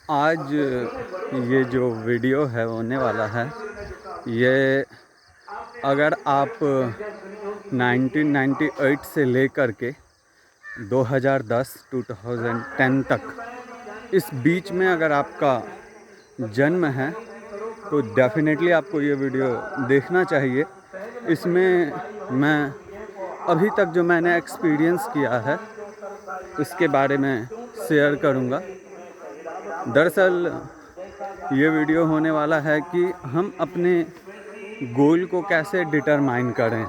आज ये जो वीडियो है होने वाला है, ये अगर आप 1998 से लेकर के 2010 तक इस बीच में अगर आपका जन्म है तो डेफिनेटली आपको ये वीडियो देखना चाहिए। इसमें मैं अभी तक जो मैंने एक्सपीरियंस किया है उसके बारे में शेयर करूँगा। दरअसल ये वीडियो होने वाला है कि हम अपने गोल को कैसे डिटरमाइन करें,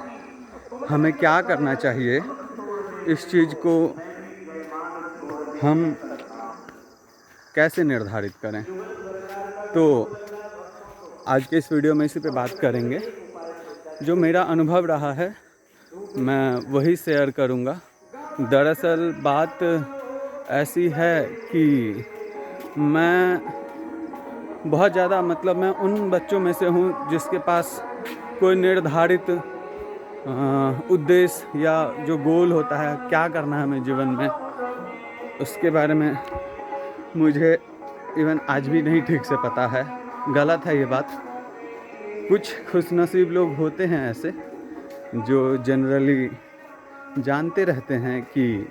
हमें क्या करना चाहिए, इस चीज़ को हम कैसे निर्धारित करें। तो आज के इस वीडियो में इसी पे बात करेंगे। जो मेरा अनुभव रहा है मैं वही शेयर करूँगा। दरअसल बात ऐसी है कि मैं बहुत ज़्यादा मैं उन बच्चों में से हूँ जिसके पास कोई निर्धारित उद्देश्य या जो गोल होता है, क्या करना है हमें जीवन में, उसके बारे में मुझे इवन आज भी नहीं ठीक से पता है। गलत है ये बात। कुछ खुशनसीब लोग होते हैं ऐसे जो जनरली जानते रहते हैं कि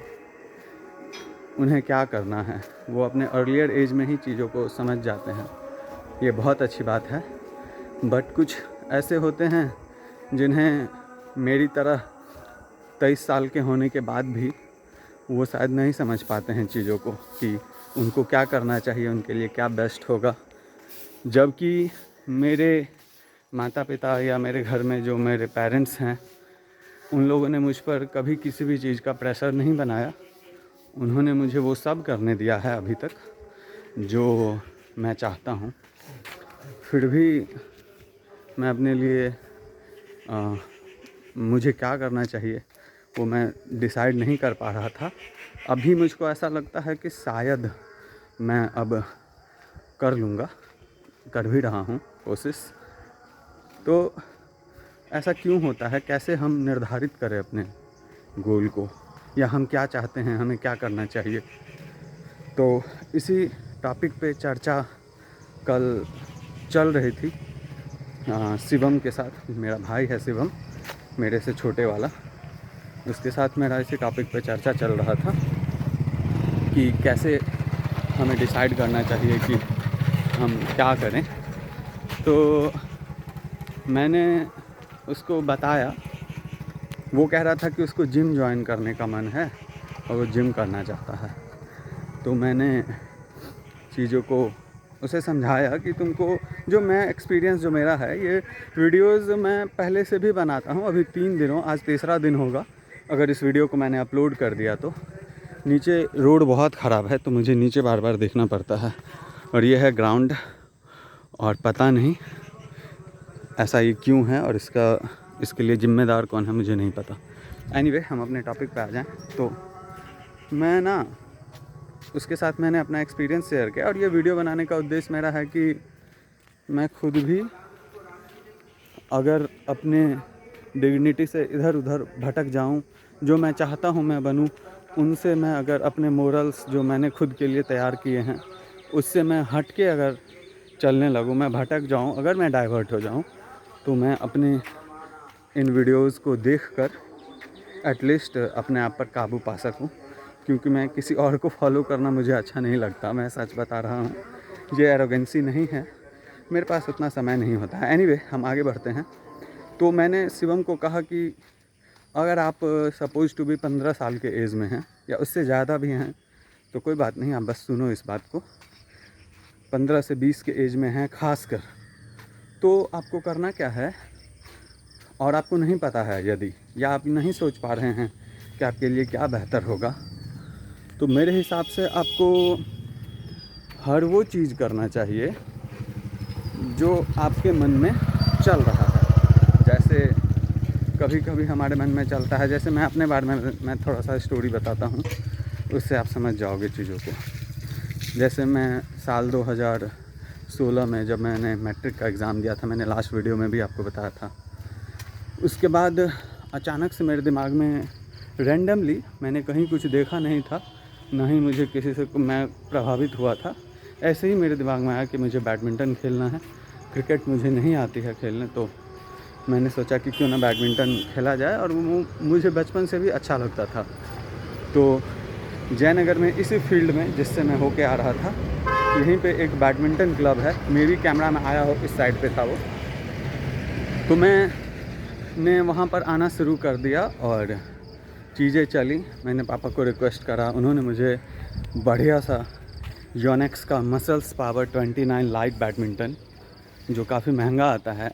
उन्हें क्या करना है, वो अपने अर्लियर एज में ही चीज़ों को समझ जाते हैं। ये बहुत अच्छी बात है। बट कुछ ऐसे होते हैं जिन्हें मेरी तरह 23 साल के होने के बाद भी वो शायद नहीं समझ पाते हैं चीज़ों को कि उनको क्या करना चाहिए, उनके लिए क्या बेस्ट होगा। जबकि मेरे माता पिता या मेरे घर में जो मेरे पेरेंट्स हैं, उन लोगों ने मुझ पर कभी किसी भी चीज़ का प्रेशर नहीं बनाया। उन्होंने मुझे वो सब करने दिया है अभी तक जो मैं चाहता हूँ। फिर भी मैं अपने लिए मुझे क्या करना चाहिए वो मैं डिसाइड नहीं कर पा रहा था। अभी मुझको ऐसा लगता है कि शायद मैं अब कर लूँगा, कर भी रहा हूँ कोशिश। तो ऐसा क्यों होता है, कैसे हम निर्धारित करें अपने गोल को, या हम क्या चाहते हैं, हमें क्या करना चाहिए। तो इसी टॉपिक पे चर्चा कल चल रही थी शिवम के साथ। मेरा भाई है शिवम, मेरे से छोटे वाला, उसके साथ मेरा इसी टॉपिक पे चर्चा चल रहा था कि कैसे हमें डिसाइड करना चाहिए कि हम क्या करें। तो मैंने उसको बताया, वो कह रहा था कि उसको जिम ज्वाइन करने का मन है और वो जिम करना चाहता है। तो मैंने चीज़ों को उसे समझाया कि तुमको, जो मैं एक्सपीरियंस जो मेरा है, ये वीडियोस मैं पहले से भी बनाता हूँ। अभी 3 दिनों, आज तीसरा दिन होगा अगर इस वीडियो को मैंने अपलोड कर दिया तो। नीचे रोड बहुत ख़राब है तो मुझे नीचे बार बार देखना पड़ता है, और ये है ग्राउंड, और पता नहीं ऐसा ये क्यों है और इसके लिए ज़िम्मेदार कौन है मुझे नहीं पता। एनीवे, हम अपने टॉपिक पे आ जाएं। तो मैं ना उसके साथ मैंने अपना एक्सपीरियंस शेयर किया, और ये वीडियो बनाने का उद्देश्य मेरा है कि मैं खुद भी अगर अपने डिग्निटी से इधर उधर भटक जाऊं, जो मैं चाहता हूं मैं बनूं, उनसे मैं अगर अपने मोरल्स जो मैंने खुद के लिए तैयार किए हैं उससे मैं हट के अगर चलने लगूं, मैं भटक जाऊं, अगर मैं डाइवर्ट हो जाऊं, तो मैं अपने इन वीडियोज़ को देखकर एटलीस्ट अपने आप पर काबू पा सकूं। क्योंकि मैं किसी और को फॉलो करना मुझे अच्छा नहीं लगता, मैं सच बता रहा हूँ। ये एरोगेंसी नहीं है, मेरे पास उतना समय नहीं होता है। एनीवे, हम आगे बढ़ते हैं। तो मैंने शिवम को कहा कि अगर आप सपोज टू भी 15 साल के एज में हैं या उससे ज़्यादा भी हैं तो कोई बात नहीं, आप बस सुनो इस बात को। 15 से 20 के एज में हैं खासकर, तो आपको करना क्या है, और आपको नहीं पता है यदि, या आप नहीं सोच पा रहे हैं कि आपके लिए क्या बेहतर होगा, तो मेरे हिसाब से आपको हर वो चीज़ करना चाहिए जो आपके मन में चल रहा है। जैसे कभी कभी हमारे मन में चलता है, जैसे मैं अपने बारे में मैं थोड़ा सा स्टोरी बताता हूँ, उससे आप समझ जाओगे चीज़ों को। जैसे मैं साल 2016 में जब मैंने मैट्रिक का एग्ज़ाम दिया था, मैंने लास्ट वीडियो में भी आपको बताया था, उसके बाद अचानक से मेरे दिमाग में रैंडमली मैंने कहीं कुछ देखा नहीं था, ना ही मुझे किसी से मैं प्रभावित हुआ था। ऐसे ही मेरे दिमाग में आया कि मुझे बैडमिंटन खेलना है। क्रिकेट मुझे नहीं आती है खेलने, तो मैंने सोचा कि क्यों ना बैडमिंटन खेला जाए, और वो मुझे बचपन से भी अच्छा लगता था। तो जयनगर में इसी फील्ड में जिससे मैं होके आ रहा था, यहीं पे एक बैडमिंटन क्लब है। मेरी कैमरा में आया हो इस साइड पे था वो, तो मैंने वहाँ पर आना शुरू कर दिया और चीज़ें चली। मैंने पापा को रिक्वेस्ट करा, उन्होंने मुझे बढ़िया सा योनेक्स का मसल्स पावर 29 लाइट बैडमिंटन, जो काफ़ी महंगा आता है,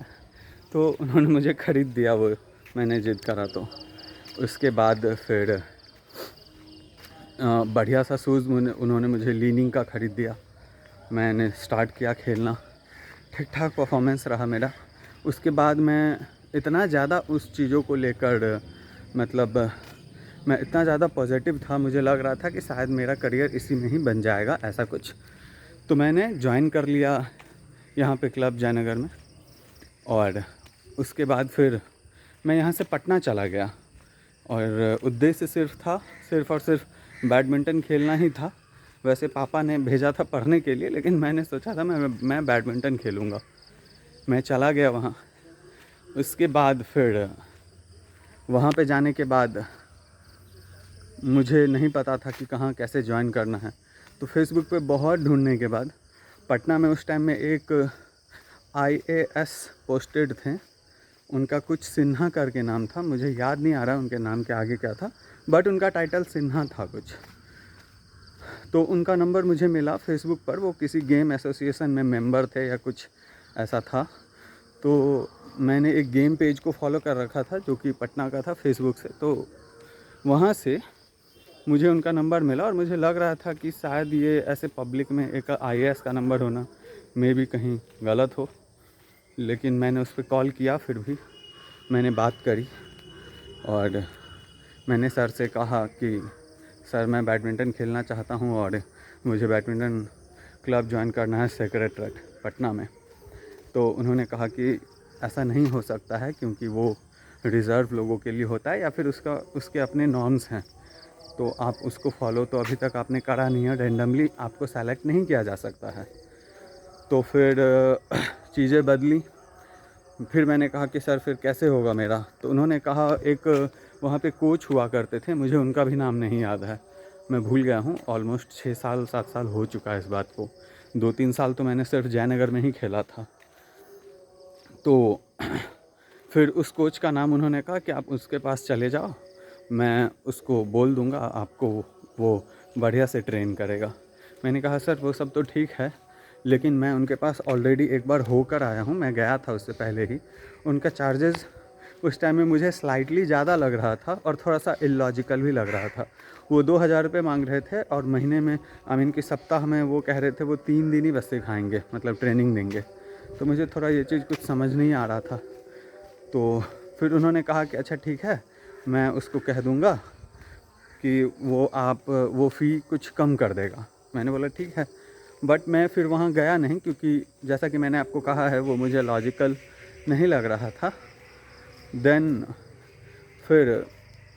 तो उन्होंने मुझे ख़रीद दिया वो। मैंने ज़िद करा तो उसके बाद फिर बढ़िया सा शूज़ उन्होंने मुझे लीनिंग का ख़रीद दिया। मैंने स्टार्ट किया खेलना, ठीक ठाक परफॉर्मेंस रहा मेरा। उसके बाद मैं इतना ज़्यादा उस चीज़ों को लेकर, मतलब मैं इतना ज़्यादा पॉजिटिव था, मुझे लग रहा था कि शायद मेरा करियर इसी में ही बन जाएगा, ऐसा कुछ। तो मैंने ज्वाइन कर लिया यहाँ पे क्लब जयनगर में, और उसके बाद फिर मैं यहाँ से पटना चला गया, और उद्देश्य सिर्फ़ और सिर्फ बैडमिंटन खेलना ही था। वैसे पापा ने भेजा था पढ़ने के लिए, लेकिन मैंने सोचा था मैं बैडमिंटन खेलूँगा। मैं चला गया वहाँ। उसके बाद फिर वहाँ पे जाने के बाद मुझे नहीं पता था कि कहाँ कैसे ज्वाइन करना है, तो फेसबुक पे बहुत ढूंढने के बाद पटना में उस टाइम में एक IAS पोस्टेड थे। उनका कुछ सिन्हा करके नाम था, मुझे याद नहीं आ रहा उनके नाम के आगे क्या था, बट उनका टाइटल सिन्हा था कुछ। तो उनका नंबर मुझे मिला फेसबुक पर, वो किसी गेम एसोसिएशन में मेंबर थे या कुछ ऐसा था। तो मैंने एक गेम पेज को फॉलो कर रखा था जो कि पटना का था फेसबुक से, तो वहाँ से मुझे उनका नंबर मिला, और मुझे लग रहा था कि शायद ये ऐसे पब्लिक में एक IAS का नंबर होना मे भी कहीं गलत हो। लेकिन मैंने उस पर कॉल किया, फिर भी मैंने बात करी, और मैंने सर से कहा कि सर मैं बैडमिंटन खेलना चाहता हूँ और मुझे बैडमिंटन क्लब ज्वाइन करना है सेक्रेटरीट पटना में। तो उन्होंने कहा कि ऐसा नहीं हो सकता है, क्योंकि वो रिज़र्व लोगों के लिए होता है, या फिर उसके अपने नॉर्म्स हैं, तो आप उसको फॉलो तो अभी तक आपने करा नहीं है, रेंडमली आपको सेलेक्ट नहीं किया जा सकता है। तो फिर चीज़ें बदली। फिर मैंने कहा कि सर फिर कैसे होगा मेरा, तो उन्होंने कहा एक वहाँ पे कोच हुआ करते थे, मुझे उनका भी नाम नहीं याद है, मैं भूल गया हूँ। ऑलमोस्ट 6 साल 7 साल हो चुका है इस बात को। 2-3 साल तो मैंने सिर्फ जयनगर में ही खेला था। तो फिर उस कोच का नाम उन्होंने कहा कि आप उसके पास चले जाओ, मैं उसको बोल दूँगा आपको, वो बढ़िया से ट्रेन करेगा। मैंने कहा सर वो सब तो ठीक है, लेकिन मैं उनके पास ऑलरेडी एक बार होकर आया हूँ, मैं गया था उससे पहले ही। उनका चार्जेस उस टाइम में मुझे स्लाइटली ज़्यादा लग रहा था, और थोड़ा सा इलॉजिकल भी लग रहा था। वो 2,000 रुपये मांग रहे थे, और महीने में कि सप्ताह में वो कह रहे थे वो 3 दिन ही बस सिखाएँगे, मतलब ट्रेनिंग देंगे। तो मुझे थोड़ा ये चीज़ कुछ समझ नहीं आ रहा था। तो फिर उन्होंने कहा कि अच्छा ठीक है, मैं उसको कह दूँगा कि वो फ़ी कुछ कम कर देगा। मैंने बोला ठीक है, बट मैं फिर वहाँ गया नहीं, क्योंकि जैसा कि मैंने आपको कहा है वो मुझे लॉजिकल नहीं लग रहा था। देन फिर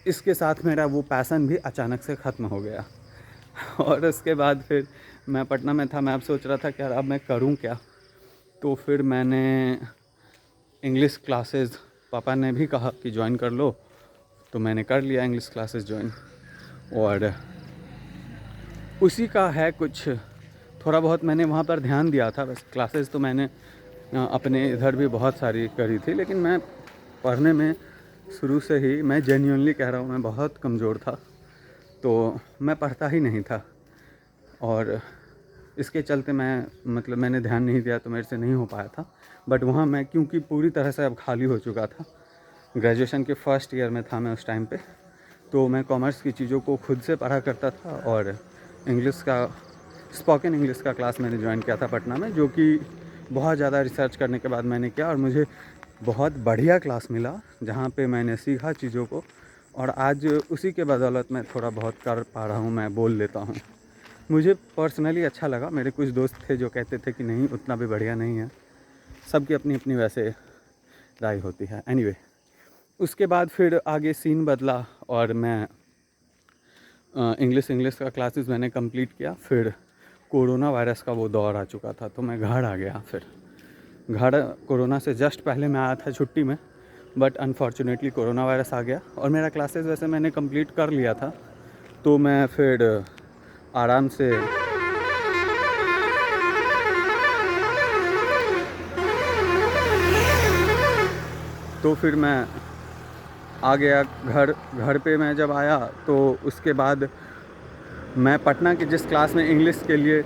इसके साथ मेरा वो पैसन भी अचानक से ख़त्म हो गया। और उसके बाद फिर मैं पटना में था, मैं अब सोच रहा था कि यार अब मैं करूँ क्या। तो फिर मैंने इंग्लिश क्लासेस, पापा ने भी कहा कि ज्वाइन कर लो, तो मैंने कर लिया इंग्लिश क्लासेस ज्वाइन। और उसी का है कुछ थोड़ा बहुत मैंने वहाँ पर ध्यान दिया था। बस क्लासेस तो मैंने अपने इधर भी बहुत सारी करी थी, लेकिन मैं पढ़ने में शुरू से ही, मैं जेन्युइनली कह रहा हूँ, मैं बहुत कमज़ोर था, तो मैं पढ़ता ही नहीं था। और इसके चलते मैंने ध्यान नहीं दिया, तो मेरे से नहीं हो पाया था। बट वहाँ मैं क्योंकि पूरी तरह से अब खाली हो चुका था, ग्रेजुएशन के फर्स्ट ईयर में था मैं उस टाइम पे, तो मैं कॉमर्स की चीज़ों को खुद से पढ़ा करता था। और इंग्लिश का स्पोकन इंग्लिश का क्लास मैंने ज्वाइन किया था पटना में, जो कि बहुत ज़्यादा रिसर्च करने के बाद मैंने किया, और मुझे बहुत बढ़िया क्लास मिला, जहाँ पे मैंने सीखा चीज़ों को, और आज उसी के बदौलत मैं थोड़ा बहुत कर पा रहा हूँ, मैं बोल लेता हूँ। मुझे पर्सनली अच्छा लगा। मेरे कुछ दोस्त थे जो कहते थे कि नहीं उतना भी बढ़िया नहीं है, सबकी अपनी अपनी वैसे राय होती है। एनीवे, उसके बाद फिर आगे सीन बदला और मैं इंग्लिश का क्लासेस मैंने कंप्लीट किया। फिर कोरोना वायरस का वो दौर आ चुका था, तो मैं घर आ गया। फिर घर कोरोना से जस्ट पहले मैं आया था छुट्टी में, बट अनफॉर्चुनेटली कोरोना वायरस आ गया और मेरा क्लासेस वैसे मैंने कंप्लीट कर लिया था। तो मैं फिर आराम से फिर मैं आ गया घर पे। मैं जब आया तो उसके बाद मैं पटना की जिस क्लास में इंग्लिश के लिए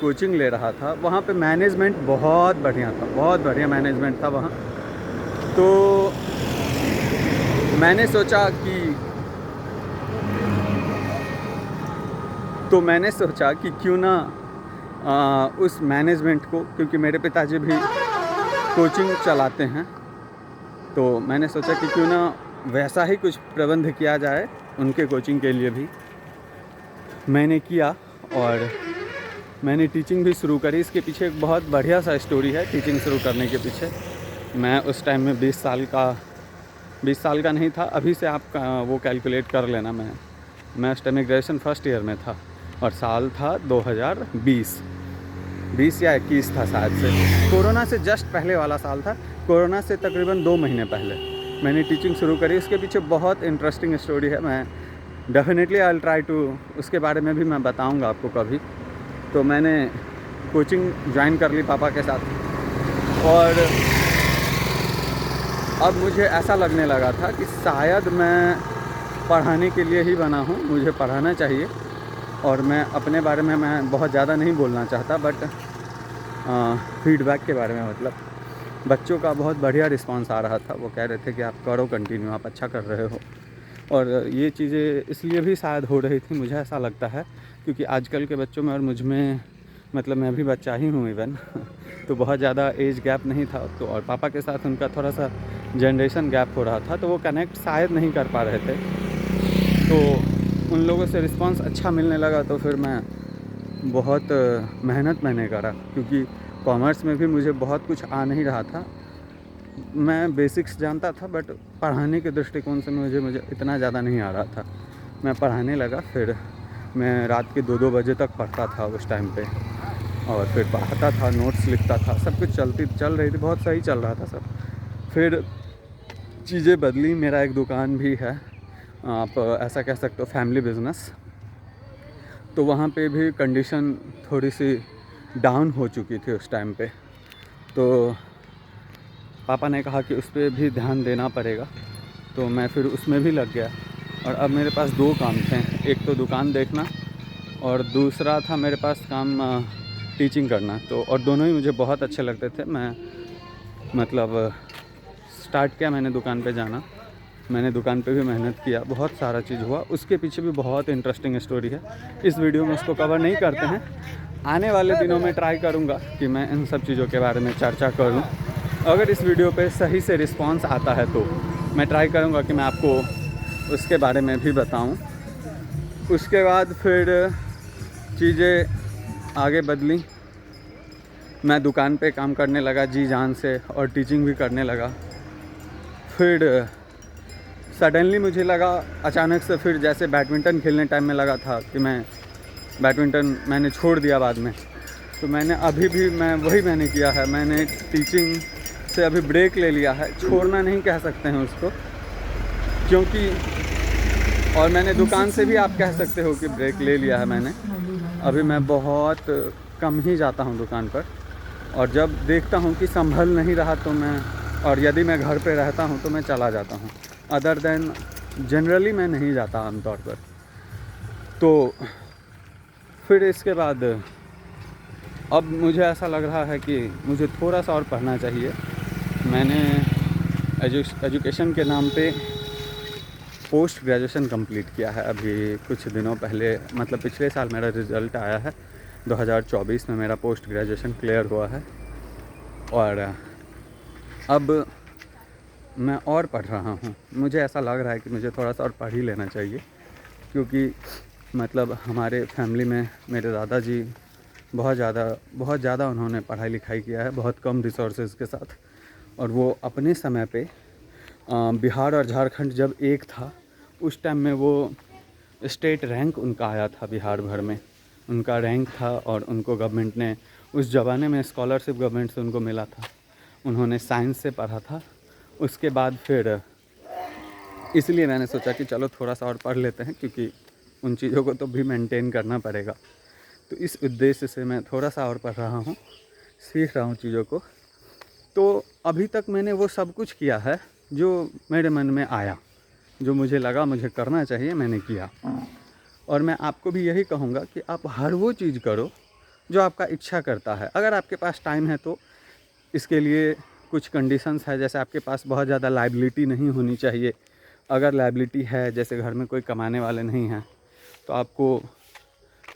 कोचिंग ले रहा था, वहाँ पे मैनेजमेंट बहुत बढ़िया था, बहुत बढ़िया मैनेजमेंट था वहाँ। तो मैंने सोचा कि क्यों ना उस मैनेजमेंट को, क्योंकि मेरे पिताजी भी कोचिंग चलाते हैं, तो मैंने सोचा कि क्यों ना वैसा ही कुछ प्रबंध किया जाए उनके कोचिंग के लिए भी। मैंने किया और मैंने टीचिंग भी शुरू करी। इसके पीछे एक बहुत बढ़िया सा स्टोरी है टीचिंग शुरू करने के पीछे। मैं उस टाइम में 20 साल का नहीं था। अभी से आप वो कैलकुलेट कर लेना। मैं उस टाइम में ग्रेजुएशन फर्स्ट ईयर में था और साल था 2020 या 21 था शायद से। कोरोना से जस्ट पहले वाला साल था। कोरोना से तकरीबन 2 महीने पहले मैंने टीचिंग शुरू करी। उसके पीछे बहुत इंटरेस्टिंग स्टोरी है। मैं definitely I will try to, उसके बारे में भी मैं बताऊंगा आपको कभी। तो मैंने कोचिंग ज्वाइन कर ली पापा के साथ और अब मुझे ऐसा लगने लगा था कि शायद मैं पढ़ाने के लिए ही बना हूँ, मुझे पढ़ाना चाहिए। और मैं अपने बारे में मैं बहुत ज़्यादा नहीं बोलना चाहता, बट फीडबैक के बारे में, मतलब बच्चों का बहुत बढ़िया रिस्पांस आ रहा था। वो कह रहे थे कि आप करो कंटिन्यू, आप अच्छा कर रहे हो। और ये चीज़ें इसलिए भी शायद हो रही थी, मुझे ऐसा लगता है, क्योंकि आजकल के बच्चों में और मुझ में, मतलब मैं भी बच्चा ही हूँ इवन तो बहुत ज़्यादा एज गैप नहीं था। तो और पापा के साथ उनका थोड़ा सा जनरेशन गैप हो रहा था, तो वो कनेक्ट शायद नहीं कर पा रहे थे। तो उन लोगों से रिस्पांस अच्छा मिलने लगा। तो फिर मैं बहुत मेहनत मैंने करा, क्योंकि कॉमर्स में भी मुझे बहुत कुछ आ नहीं रहा था। मैं बेसिक्स जानता था, बट पढ़ाने के दृष्टिकोण से मुझे इतना ज़्यादा नहीं आ रहा था। मैं पढ़ाने लगा, फिर मैं रात के 2-2 बजे तक पढ़ता था उस टाइम पे, और फिर पढ़ाता था, नोट्स लिखता था, सब कुछ चल रही थी, बहुत सही चल रहा था सब। फिर चीज़ें बदली। मेरा एक दुकान भी है, आप ऐसा कह सकते हो फैमिली बिज़नेस। तो वहाँ पे भी कंडीशन थोड़ी सी डाउन हो चुकी थी उस टाइम पे। तो पापा ने कहा कि उस पर भी ध्यान देना पड़ेगा। तो मैं फिर उसमें भी लग गया। और अब मेरे पास 2 काम थे, एक तो दुकान देखना और दूसरा था मेरे पास काम टीचिंग करना। तो और दोनों ही मुझे बहुत अच्छे लगते थे। मैं मतलब स्टार्ट किया मैंने दुकान पे जाना। मैंने दुकान पे भी मेहनत किया, बहुत सारा चीज़ हुआ। उसके पीछे भी बहुत इंटरेस्टिंग स्टोरी है। इस वीडियो में उसको कवर नहीं करते हैं। आने वाले दिनों में ट्राई करूँगा कि मैं इन सब चीज़ों के बारे में चर्चा करूँ। अगर इस वीडियो पे सही से रिस्पांस आता है तो मैं ट्राई करूँगा कि मैं आपको उसके बारे में भी बताऊँ। उसके बाद फिर चीज़ें आगे बदली। मैं दुकान पे काम करने लगा जी जान से और टीचिंग भी करने लगा। फिर सडनली मुझे लगा अचानक से, फिर जैसे बैडमिंटन खेलने टाइम में लगा था कि बैडमिंटन मैंने छोड़ दिया बाद में। तो मैंने किया है, मैंने टीचिंग से अभी ब्रेक ले लिया है। छोड़ना नहीं कह सकते हैं उसको, क्योंकि और मैंने दुकान से भी आप कह सकते हो कि ब्रेक ले लिया है मैंने। अभी मैं बहुत कम ही जाता हूँ दुकान पर, और जब देखता हूँ कि संभल नहीं रहा तो मैं, और यदि मैं घर पे रहता हूँ तो मैं चला जाता हूँ। अदर देन जनरली मैं नहीं जाता आमतौर पर। तो फिर इसके बाद अब मुझे ऐसा लग रहा है कि मुझे थोड़ा सा और पढ़ना चाहिए। मैंने एजुकेशन के नाम पे पोस्ट ग्रेजुएशन कंप्लीट किया है अभी कुछ दिनों पहले, मतलब पिछले साल मेरा रिज़ल्ट आया है। 2024 में मेरा पोस्ट ग्रेजुएशन क्लियर हुआ है और अब मैं और पढ़ रहा हूँ। मुझे ऐसा लग रहा है कि मुझे थोड़ा सा और पढ़ ही लेना चाहिए, क्योंकि मतलब हमारे फैमिली में मेरे दादाजी बहुत ज़्यादा उन्होंने पढ़ाई लिखाई किया है, बहुत कम रिसोर्सेज के साथ। और वो अपने समय पे बिहार और झारखंड जब एक था उस टाइम में वो स्टेट रैंक उनका आया था बिहार भर में, उनका रैंक था और उनको गवर्नमेंट ने उस ज़माने में स्कॉलरशिप गवर्नमेंट से उनको मिला था। उन्होंने साइंस से पढ़ा था। उसके बाद फिर इसलिए मैंने सोचा कि चलो थोड़ा सा और पढ़ लेते हैं, क्योंकि उन चीज़ों को तो भी मेंटेन करना पड़ेगा। तो इस उद्देश्य से मैं थोड़ा सा और पढ़ रहा हूँ, सीख रहा हूँ चीज़ों को। तो अभी तक मैंने वो सब कुछ किया है जो मेरे मन में आया, जो मुझे लगा मुझे करना चाहिए, मैंने किया। और मैं आपको भी यही कहूँगा कि आप हर वो चीज़ करो जो आपका इच्छा करता है। अगर आपके पास टाइम है तो इसके लिए कुछ कंडीशंस है, जैसे आपके पास बहुत ज़्यादा लायबिलिटी नहीं होनी चाहिए। अगर लायबिलिटी है, जैसे घर में कोई कमाने वाले नहीं हैं, तो आपको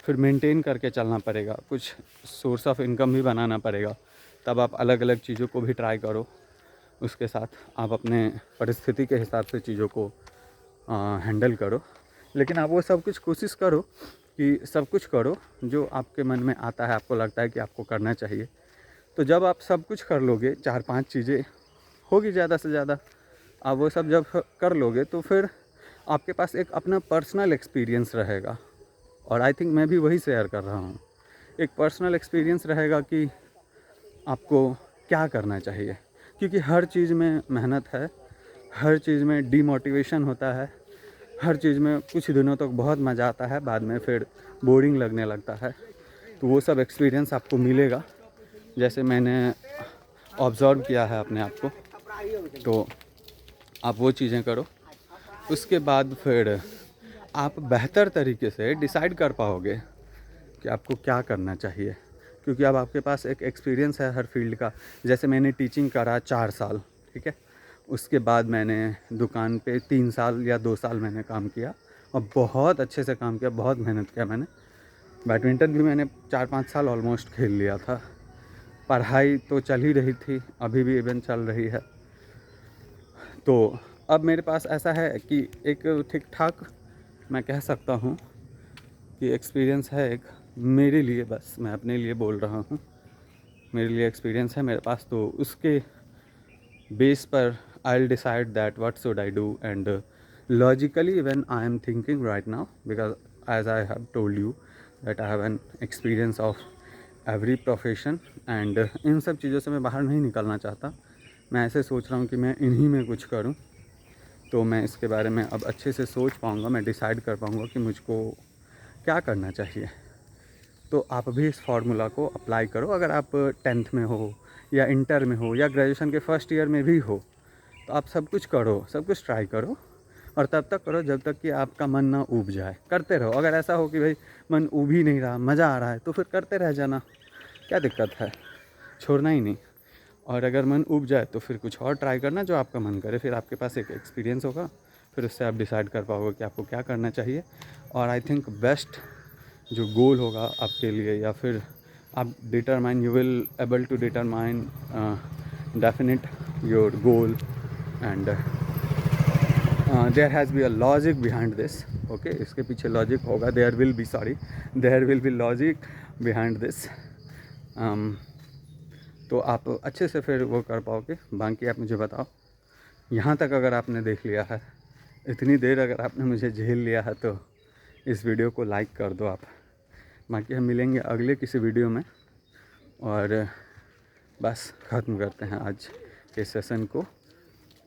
फिर मेंटेन करके चलना पड़ेगा, कुछ सोर्स ऑफ इनकम भी बनाना पड़ेगा। तब आप अलग अलग चीज़ों को भी ट्राई करो, उसके साथ आप अपने परिस्थिति के हिसाब से चीज़ों को हैंडल करो। लेकिन आप वो सब कुछ कोशिश करो कि सब कुछ करो जो आपके मन में आता है, आपको लगता है कि आपको करना चाहिए। तो जब आप सब कुछ कर लोगे, 4-5 चीज़ें होगी ज़्यादा से ज़्यादा, आप वो सब जब कर लोगे तो फिर आपके पास एक अपना पर्सनल एक्सपीरियंस रहेगा। और आई थिंक मैं भी वही शेयर कर रहा हूँ, एक पर्सनल एक्सपीरियंस रहेगा कि आपको क्या करना चाहिए। क्योंकि हर चीज़ में मेहनत है, हर चीज़ में डीमोटिवेशन होता है, हर चीज़ में कुछ दिनों तक बहुत मज़ा आता है, बाद में फिर बोरिंग लगने लगता है। तो वो सब एक्सपीरियंस आपको मिलेगा, जैसे मैंने ऑब्ज़र्व किया है अपने आप को। तो आप वो चीज़ें करो, उसके बाद फिर आप बेहतर तरीके से डिसाइड कर पाओगे कि आपको क्या करना चाहिए। क्योंकि अब आपके पास एक एक्सपीरियंस है हर फील्ड का। जैसे मैंने टीचिंग करा 4 साल, ठीक है। उसके बाद मैंने दुकान पे 3 साल या 2 साल मैंने काम किया और बहुत अच्छे से काम किया, बहुत मेहनत किया मैंने। बैडमिंटन भी मैंने 4-5 साल ऑलमोस्ट खेल लिया था। पढ़ाई तो चल ही रही थी, अभी भी इवेंट चल रही है। तो अब मेरे पास ऐसा है कि एक ठीक ठाक मैं कह सकता हूँ कि एक्सपीरियंस है एक मेरे लिए, बस मैं अपने लिए बोल रहा हूँ, मेरे लिए एक्सपीरियंस है मेरे पास। तो उसके बेस पर I will decide that what should I do and logically when I am thinking right now, because as I have told you that I have an experience of every profession and इन सब चीज़ों से मैं बाहर नहीं निकलना चाहता। मैं ऐसे सोच रहा हूँ कि मैं इन्हीं में कुछ करूँ। तो मैं इसके बारे में अब अच्छे से सोच पाऊँगा, मैं डिसाइड कर पाऊँगा कि मुझको क्या करना चाहिए। तो आप भी इस फार्मूला को अप्लाई करो। अगर आप 10th में हो या इंटर में हो या ग्रेजुएशन के फर्स्ट ईयर में भी हो, तो आप सब कुछ करो, सब कुछ ट्राई करो और तब तक करो जब तक कि आपका मन ना ऊब जाए। करते रहो। अगर ऐसा हो कि भाई मन ऊब ही नहीं रहा, मज़ा आ रहा है, तो फिर करते रह जाना, क्या दिक्कत है, छोड़ना ही नहीं। और अगर मन ऊब जाए तो फिर कुछ और ट्राई करना जो आपका मन करे। फिर आपके पास एक एक्सपीरियंस होगा, फिर उससे आप डिसाइड कर पाओगे कि आपको क्या करना चाहिए। और आई थिंक बेस्ट जो गोल होगा आपके लिए, या फिर आप determine, you will able to determine definite your goal and there has be a logic behind this. Okay, इसके पीछे लॉजिक होगा, there will be logic behind this. तो आप अच्छे से फिर वो कर पाओगे। बाकी आप मुझे बताओ, यहाँ तक अगर आपने देख लिया है, इतनी देर अगर आपने मुझे झेल लिया है, तो इस वीडियो को लाइक कर दो आप। बाकी हम मिलेंगे अगले किसी वीडियो में, और बस ख़त्म करते हैं आज के सेशन को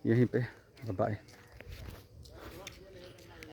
यहीं पे। बाय।